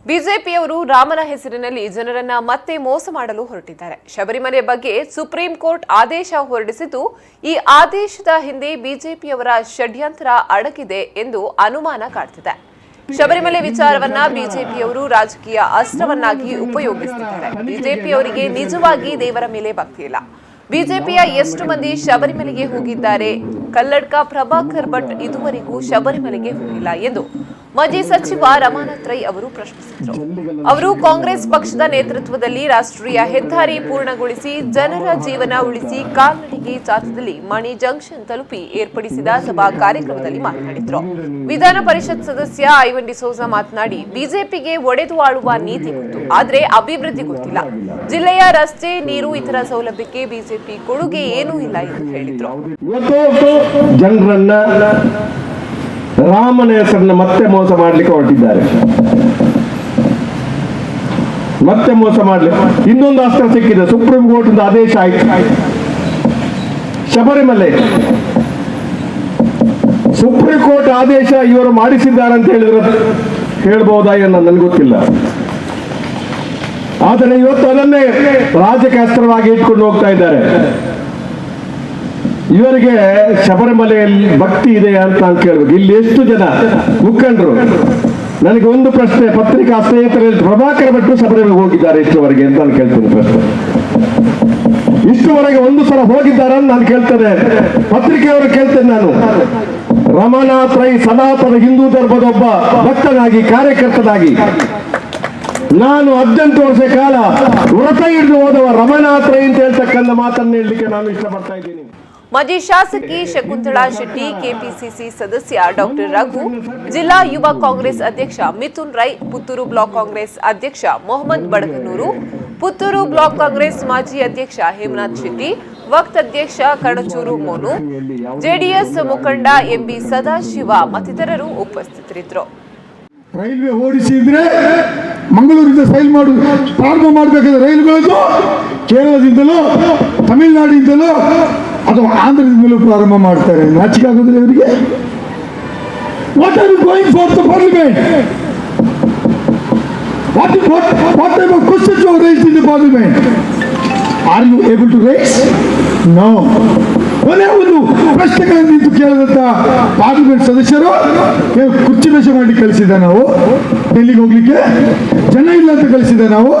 ಬಿಜೆಪಿಯವರು ರಾಮನ ಹೆಸರಿನಲ್ಲಿ ಜನರನ್ನ ಮತ್ತೆ ಮೋಸ ಮಾಡಲು ಹೊರಟಿದ್ದಾರೆ. ಶಬರಿಮಲೆ ಬಗ್ಗೆ ಸುಪ್ರೀಂ ಕೋರ್ಟ್ ಆದೇಶ ಹೊರಡಿಸಿದ್ದು, ಈ ಆದೇಶದ ಹಿಂದೆ ಬಿಜೆಪಿಯವರ ಷಡ್ಯಂತ್ರ ಅಡಗಿದೆ ಎಂದು ಅನುಮಾನ ಕಾಡ್ತಿದೆ. ಶಬರಿಮಲೆ ವಿಚಾರವನ್ನ ಬಿಜೆಪಿಯವರು ರಾಜಕೀಯ ಅಸ್ತ್ರವನ್ನಾಗಿ ಉಪಯೋಗಿಸುತ್ತಿದ್ದಾರೆ. ಬಿಜೆಪಿಯವರಿಗೆ ನಿಜವಾಗಿ ದೇವರ ಮೇಲೆ ಭಕ್ತಿ ಇಲ್ಲ. ಬಿಜೆಪಿಯ ಎಷ್ಟು ಮಂದಿ ಶಬರಿಮಲೆಗೆ ಹೋಗಿದ್ದಾರೆ? ಕಲ್ಲಡ್ಕ ಪ್ರಭಾಕರ್ ಭಟ್ ಇದುವರೆಗೂ ಶಬರಿಮಲೆಗೆ ಹೋಗಿಲ್ಲ ಎಂದು ಮಾಜಿ ಸಚಿವ ರಮಾನಾಥ್ ರೈ ಅವರು ಪ್ರಶ್ನಿಸಿದರು. ಅವರು ಕಾಂಗ್ರೆಸ್ ಪಕ್ಷದ ನೇತೃತ್ವದಲ್ಲಿ ರಾಷ್ಟ್ರೀಯ ಹೆದ್ದಾರಿ ಪೂರ್ಣಗೊಳಿಸಿ ಜನರ ಜೀವನ ಉಳಿಸಿ ಕಾಲ್ನಡಿಗೆ ಜಾಥಾದಲ್ಲಿ ಮಣಿ ಜಂಕ್ಷನ್ ತಲುಪಿ ಏರ್ಪಡಿಸಿದ ಸಭಾ ಕಾರ್ಯಕ್ರಮದಲ್ಲಿ ಮಾತನಾಡಿದರು. ವಿಧಾನ ಪರಿಷತ್ ಸದಸ್ಯ ಐವನ್ ಡಿಸೋಜಾ ಮಾತನಾಡಿ, ಬಿಜೆಪಿಗೆ ಒಡೆದು ಆಳುವ ನೀತಿ ಗೊತ್ತು, ಆದರೆ ಅಭಿವೃದ್ಧಿ ಗೊತ್ತಿಲ್ಲ. ಜಿಲ್ಲೆಯ ರಸ್ತೆ, ನೀರು, ಇತರ ಸೌಲಭ್ಯಕ್ಕೆ ಬಿಜೆಪಿ ಕೊಡುಗೆ ಏನೂ ಇಲ್ಲ ಎಂದು ಹೇಳಿದರು. ಜನರನ್ನ ರಾಮನ ಹೆಸರನ್ನ ಮತ್ತೆ ಮೋಸ ಮಾಡಲಿಕ್ಕೆ ಹೊರಟಿದ್ದಾರೆ. ಮತ್ತೆ ಮೋಸ ಮಾಡಲಿಕ್ಕೆ ಇನ್ನೊಂದು ಅಸ್ತ್ರ ಸಿಕ್ಕಿದೆ. ಸುಪ್ರೀಂ ಕೋರ್ಟ್ ಆದೇಶ ಆಯ್ತು. ಶಬರಿಮಲೆ ಸುಪ್ರೀಂ ಕೋರ್ಟ್ ಆದೇಶ ಇವರು ಮಾಡಿಸಿದ್ದಾರೆ ಅಂತ ಹೇಳಿದ್ರೆ ಹೇಳ್ಬಹುದಾ ಏನೋ ನನಗೆ ಗೊತ್ತಿಲ್ಲ. ಆದರೆ ಇವತ್ತು ಅದನ್ನೇ ರಾಜಕೀಯ ಅಸ್ತ್ರವಾಗಿ ಇಟ್ಕೊಂಡು ಹೋಗ್ತಾ ಇದ್ದಾರೆ. ಇವರಿಗೆ ಶಬರಿಮಲೆಯಲ್ಲಿ ಭಕ್ತಿ ಇದೆ ಅಂತ ಕೇಳಬೇಕು. ಇಲ್ಲಿ ಎಷ್ಟು ಜನ ಮುಖಂಡರು, ನನಗೆ ಒಂದು ಪ್ರಶ್ನೆ, ಪತ್ರಿಕಾ ಸ್ನೇಹಿತರಲ್ಲಿ ಪ್ರಭಾಕರ್ ಭಟ್ರು ಶಬರಿಮಲೆಗೆ ಹೋಗಿದ್ದಾರೆ ಇಷ್ಟುವರೆಗೆ ಅಂತ ನಾನು ಕೇಳ್ತೇನೆ. ಪ್ರಶ್ನೆ, ಇಷ್ಟುವರೆಗೆ ಒಂದು ಸಲ ಹೋಗಿದ್ದಾರೆ ಅಂತ ನಾನು ಕೇಳ್ತೇನೆ. ಪತ್ರಿಕೆಯವರು ಕೇಳ್ತೇನೆ ನಾನು. ರಮಾನಾಥ್ ರೈ ಸನಾತನ ಹಿಂದೂ ಧರ್ಮದ ಒಬ್ಬ ಭಕ್ತನಾಗಿ, ಕಾರ್ಯಕರ್ತನಾಗಿ, ನಾನು 18 ವರ್ಷ ಕಾಲ ವ್ರತ ಹಿಡಿದು ಹೋದವ ರಮಾನಾಥ್ ರೈ ಅಂತ ಹೇಳ್ತಕ್ಕಂಥ ಮಾತನ್ನು ಹೇಳಲಿಕ್ಕೆ ನಾನು ಇಷ್ಟಪಡ್ತಾ ಇದ್ದೀನಿ. ಮಾಜಿ ಶಾಸಕಿ ಶಕುಂತಳಾ ಶೆಟ್ಟಿ, ಕೆಪಿಸಿಸಿ ಸದಸ್ಯ ಡಾಕ್ಟರ್ ರಘು, ಜಿಲ್ಲಾ ಯುವ ಕಾಂಗ್ರೆಸ್ ಅಧ್ಯಕ್ಷ ಮಿಥುನ್ ರೈ, ಪುತ್ತೂರು ಬ್ಲಾಕ್ ಕಾಂಗ್ರೆಸ್ ಅಧ್ಯಕ್ಷ ಮೊಹಮ್ಮದ್ ಬಡಗನೂರು, ಪುತ್ತೂರು ಬ್ಲಾಕ್ ಕಾಂಗ್ರೆಸ್ ಮಾಜಿ ಅಧ್ಯಕ್ಷ ಹೇಮನಾಥ್ ಶೆಟ್ಟಿ, ವಕ್ತ್ ಅಧ್ಯಕ್ಷ ಕಡಚೂರು ಮೋನು, ಜೆಡಿಎಸ್ ಮುಖಂಡ ಎಂಬಿ ಸದಾಶಿವ ಮತ್ತಿತರರು ಉಪಸ್ಥಿತರಿದ್ದರು. ರೈಲ್ವೆ ಓಡಿಸಿದ್ರೆ ಮಂಗಳೂರಿಂದ ಪ್ರಾರಂಭ ಮಾಡಬೇಕಾದ ರೈಲುಗಳನ್ನು ಕೇರಳದಿಂದಲೋ ತಮಿಳುನಾಡಿನಿಂದಲೋ ಅಥವಾ ಆಂಧ್ರದಿಂದಲೂ ಪ್ರಾರಂಭ ಮಾಡ್ತಾರೆ. ನಾಚಿಕೆ ಆಗೋದಿಲ್ಲ ಇವರಿಗೆ? What are you going for the parliament? What type of questions you have raised in the parliament? Are you able to raise? No. ಕೊನೆ ಒಂದು ಪ್ರಶ್ನೆಗಳನ್ನು ನಿಂತು ಕೇಳದಂತ ಪಾರ್ಲಿಮೆಂಟ್ ಸದಸ್ಯರು ಕುರ್ಚಿ ಮೇಷ ಮಾಡಿ ಕಳಿಸಿದ ನಾವು, ಡೆಲ್ಲಿಗೆ ಹೋಗ್ಲಿಕ್ಕೆ ಜನ ಇಲ್ಲ ಅಂತ ಕಳಿಸಿದ ನಾವು.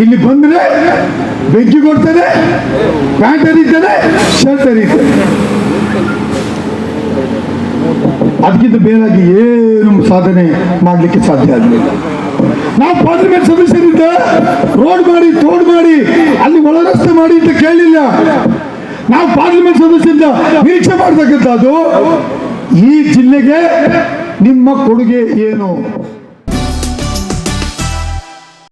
ಇಲ್ಲಿ ಬಂದ್ರೆ ಬೆಂಕಿ ಕೊಡ್ತೇನೆ, ಪ್ಯಾಂಟ್ ಹರಿತೇನೆ, ಶರ್ಟ್ ಹರಿತೇನೆ. ಅದಕ್ಕಿಂತ ಬೇರಾಗಿ ಏನು ಸಾಧನೆ ಮಾಡಲಿಕ್ಕೆ ಸಾಧ್ಯ ಆಗಲಿಲ್ಲ. ನಾವು ಪಾರ್ಲಿಮೆಂಟ್ ಸದಸ್ಯರಿಂದ ರೋಡ್ ಮಾಡಿ, ತೋಡ್ ಮಾಡಿ, ಅಲ್ಲಿ ಒಳ ರಸ್ತೆ ಮಾಡಿ ಅಂತ ಕೇಳಲಿಲ್ಲ. ನಾವು ಪಾರ್ಲಿಮೆಂಟ್ ಸದಸ್ಯರಿಂದ ನಿರೀಕ್ಷೆ ಮಾಡತಕ್ಕಂಥದ್ದು ಈ ಜಿಲ್ಲೆಗೆ ನಿಮ್ಮ ಕೊಡುಗೆ ಏನು?